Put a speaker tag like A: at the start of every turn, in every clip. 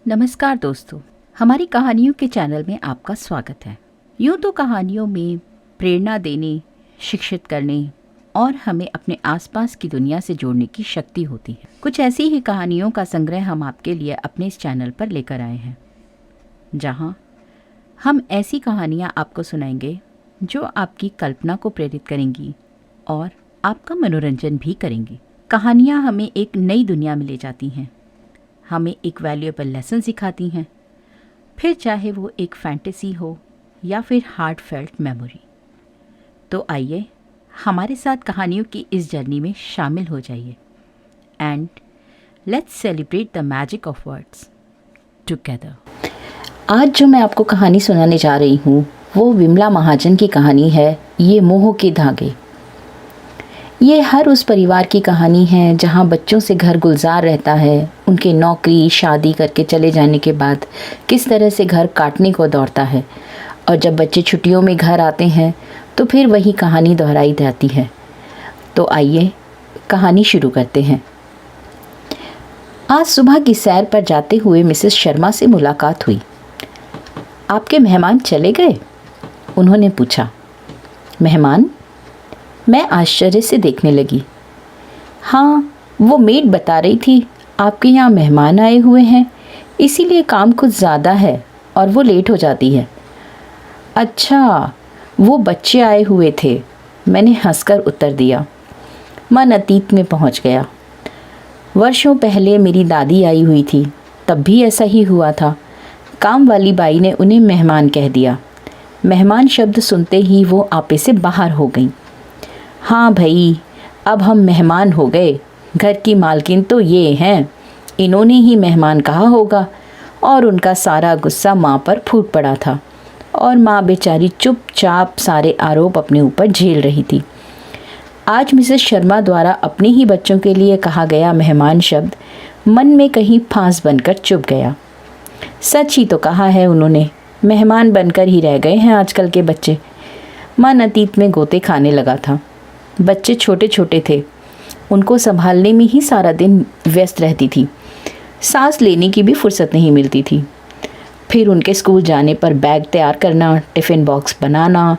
A: नमस्कार दोस्तों, हमारी कहानियों के चैनल में आपका स्वागत है। यूँ तो कहानियों में प्रेरणा देने, शिक्षित करने और हमें अपने आसपास की दुनिया से जोड़ने की शक्ति होती है। कुछ ऐसी ही कहानियों का संग्रह हम आपके लिए अपने इस चैनल पर लेकर आए हैं, जहाँ हम ऐसी कहानियाँ आपको सुनाएंगे जो आपकी कल्पना को प्रेरित करेंगी और आपका मनोरंजन भी करेंगी। कहानियाँ हमें एक नई दुनिया में ले जाती हैं, हमें एक वैल्यूएबल लेसन सिखाती हैं, फिर चाहे वो एक फैंटेसी हो या फिर हार्ट फेल्ट मेमोरी। तो आइए हमारे साथ कहानियों की इस जर्नी में शामिल हो जाइए and let's celebrate the magic of words together. आज जो मैं आपको कहानी सुनाने जा रही हूँ वो विमला महाजन की कहानी है, ये मोह के धागे। ये हर उस परिवार की कहानी है जहाँ बच्चों से घर गुलजार रहता है, उनके नौकरी शादी करके चले जाने के बाद किस तरह से घर काटने को दौड़ता है, और जब बच्चे छुट्टियों में घर आते हैं तो फिर वही कहानी दोहराई जाती है। तो आइए कहानी शुरू करते हैं। आज सुबह की सैर पर जाते हुए मिसेस शर्मा से मुलाकात हुई। आपके मेहमान चले गए? उन्होंने पूछा। मेहमान? मैं आश्चर्य से देखने लगी। हाँ, वो मेड बता रही थी आपके यहाँ मेहमान आए हुए हैं, इसीलिए काम कुछ ज़्यादा है और वो लेट हो जाती है। अच्छा, वो बच्चे आए हुए थे, मैंने हंसकर उत्तर दिया। मन अतीत में पहुँच गया। वर्षों पहले मेरी दादी आई हुई थी, तब भी ऐसा ही हुआ था। काम वाली बाई ने उन्हें मेहमान कह दिया। मेहमान शब्द सुनते ही वो आपे से बाहर हो गई। हाँ भाई, अब हम मेहमान हो गए, घर की मालकिन तो ये हैं, इन्होंने ही मेहमान कहा होगा। और उनका सारा गुस्सा माँ पर फूट पड़ा था और माँ बेचारी चुपचाप सारे आरोप अपने ऊपर झेल रही थी। आज मिसेस शर्मा द्वारा अपने ही बच्चों के लिए कहा गया मेहमान शब्द मन में कहीं फांस बनकर चुभ गया। सच ही तो कहा है उन्होंने, मेहमान बनकर ही रह गए हैं आजकल के बच्चे। मन अतीत में गोते खाने लगा था। बच्चे छोटे छोटे थे, उनको संभालने में ही सारा दिन व्यस्त रहती थी। सांस लेने की भी फुर्सत नहीं मिलती थी। फिर उनके स्कूल जाने पर बैग तैयार करना, टिफ़िन बॉक्स बनाना,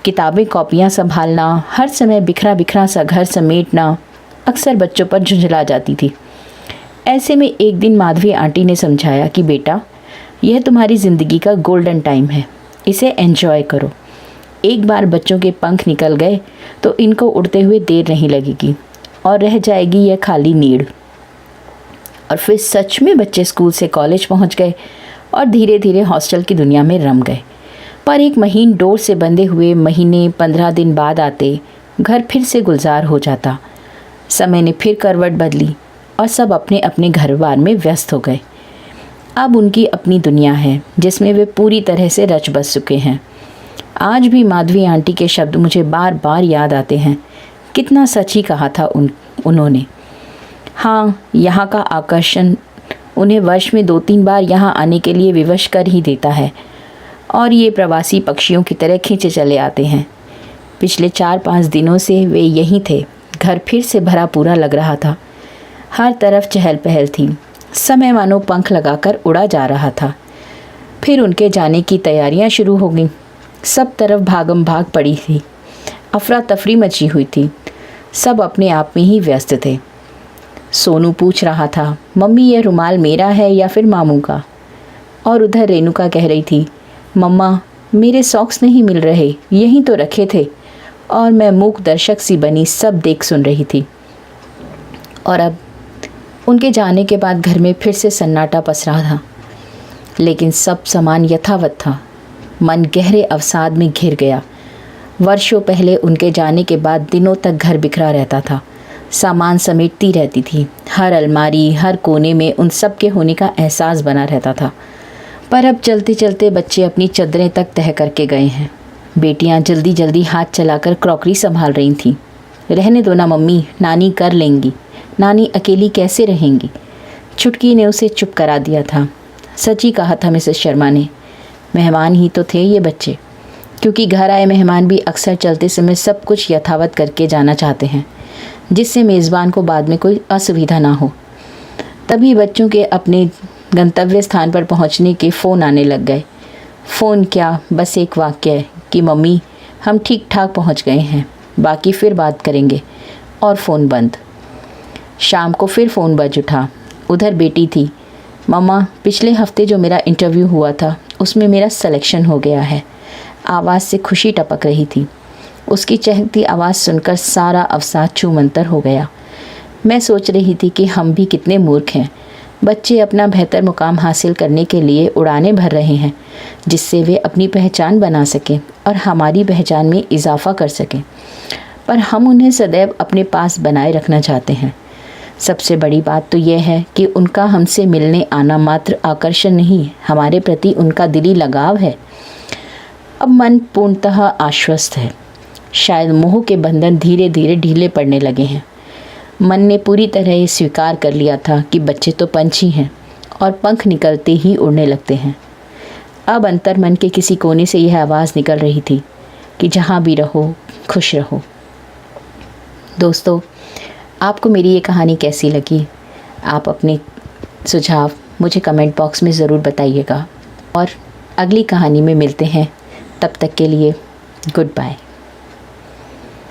A: किताबें कॉपियाँ संभालना, हर समय बिखरा बिखरा सा घर समेटना अक्सर बच्चों पर झुंझला जाती थी। ऐसे में एक दिन माधवी आंटी ने समझाया कि बेटा, यह तुम्हारी ज़िंदगी का गोल्डन टाइम है, इसे एंजॉय करो। एक बार बच्चों के पंख निकल गए तो इनको उड़ते हुए देर नहीं लगेगी और रह जाएगी यह खाली नीड़। और फिर सच में बच्चे स्कूल से कॉलेज पहुंच गए और धीरे धीरे हॉस्टल की दुनिया में रम गए। पर एक महीन डोर से बंधे हुए महीने 15 दिन बाद आते घर फिर से गुलजार हो जाता। समय ने फिर करवट बदली और सब अपने अपने घर बार में व्यस्त हो गए। अब उनकी अपनी दुनिया है जिसमें वे पूरी तरह से रच बस चुके हैं। आज भी माधवी आंटी के शब्द मुझे बार बार याद आते हैं। कितना सच ही कहा था उन्होंने। हाँ, यहाँ का आकर्षण उन्हें वर्ष में 2-3 बार यहाँ आने के लिए विवश कर ही देता है और ये प्रवासी पक्षियों की तरह खींचे चले आते हैं। पिछले 4-5 दिनों से वे यहीं थे। घर फिर से भरा पूरा लग रहा था। हर तरफ चहल पहल थी। समय मानो पंख लगाकर उड़ा जा रहा था। फिर उनके जाने की तैयारियां शुरू हो गईं। सब तरफ भागम भाग पड़ी थी। अफरा तफरी मची हुई थी। सब अपने आप में ही व्यस्त थे। सोनू पूछ रहा था, मम्मी यह रुमाल मेरा है या फिर मामू का? और उधर रेणुका कह रही थी, मम्मा मेरे सॉक्स नहीं मिल रहे, यहीं तो रखे थे। और मैं मूक दर्शक सी बनी सब देख सुन रही थी। और अब उनके जाने के बाद घर में फिर से सन्नाटा पसरा था, लेकिन सब सामान यथावत था। मन गहरे अवसाद में घिर गया। वर्षों पहले उनके जाने के बाद दिनों तक घर बिखरा रहता था। सामान समेटती रहती थी। हर अलमारी, हर कोने में उन सब के होने का एहसास बना रहता था। पर अब चलते चलते बच्चे अपनी चद्दरें तक तह करके गए हैं। बेटियां जल्दी जल्दी हाथ चलाकर क्रॉकरी संभाल रही थीं। रहने दो ना मम्मी, नानी कर लेंगी, नानी अकेली कैसे रहेंगी। छुटकी ने उसे चुप करा दिया था। सच ही कहा था मिसेस शर्मा ने, मेहमान ही तो थे ये बच्चे। क्योंकि घर आए मेहमान भी अक्सर चलते समय सब कुछ यथावत करके जाना चाहते हैं, जिससे मेज़बान को बाद में कोई असुविधा ना हो। तभी बच्चों के अपने गंतव्य स्थान पर पहुंचने के फ़ोन आने लग गए। फ़ोन क्या, बस एक वाक्य कि मम्मी हम ठीक ठाक पहुंच गए हैं, बाकी फिर बात करेंगे, और फ़ोन बंद। शाम को फिर फ़ोन बज उठा। उधर बेटी थी। मम्मा, पिछले हफ्ते जो मेरा इंटरव्यू हुआ था उसमें मेरा सिलेक्शन हो गया है। आवाज़ से खुशी टपक रही थी। उसकी चहकती आवाज़ सुनकर सारा अवसाद छूमंतर हो गया। मैं सोच रही थी कि हम भी कितने मूर्ख हैं। बच्चे अपना बेहतर मुकाम हासिल करने के लिए उड़ानें भर रहे हैं, जिससे वे अपनी पहचान बना सकें और हमारी पहचान में इजाफ़ा कर सकें, पर हम उन्हें सदैव अपने पास बनाए रखना चाहते हैं। सबसे बड़ी बात तो यह है कि उनका हमसे मिलने आना मात्र आकर्षण नहीं, हमारे प्रति उनका दिली लगाव है। अब मन पूर्णतः आश्वस्त है। शायद मोह के बंधन धीरे धीरे ढीले पड़ने लगे हैं। मन ने पूरी तरह ये स्वीकार कर लिया था कि बच्चे तो पंछी हैं और पंख निकलते ही उड़ने लगते हैं। अब अंतर मन के किसी कोने से यह आवाज़ निकल रही थी कि जहाँ भी रहो, खुश रहो। दोस्तों, आपको मेरी ये कहानी कैसी लगी? आप अपने सुझाव मुझे कमेंट बॉक्स में ज़रूर बताइएगा, और अगली कहानी में मिलते हैं। तब तक के लिए गुड बाय।